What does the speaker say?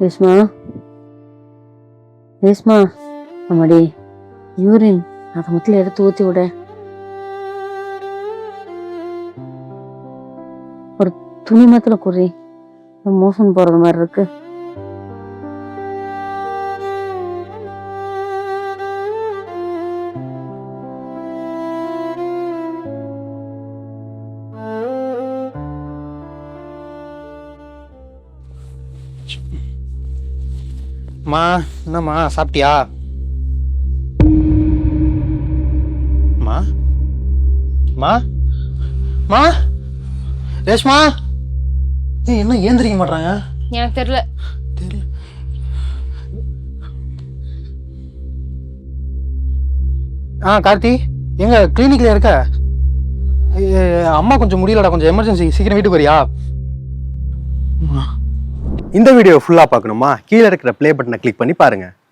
ரேஷ்மா ரேஷ்மா அம்மாடி யூரின் அதை மொத்தம் எடுத்து ஊற்றி விட. ஒரு துணி மாத்திர குறி, மோசம் போறது மாதிரி இருக்கு. மா என்னம்மா சாப்பிட்டியா? மா மா மா ரேஷ்மா, என்ன ஏந்திரிக்க மாட்டாங்க? எனக்கு தெரியல. கார்த்தி எங்க கிளினிக்ல இருக்க? அம்மா கொஞ்சம் முடியலடா, கொஞ்சம் எமர்ஜென்சி, சீக்கிரம் வீட்டுக்கு வரியா? இந்த வீடியோ ஃபுல்லா பார்க்கணுமா? கீழே இருக்கிற ப்ளே பட்டனை கிளிக் பண்ணி பாருங்க.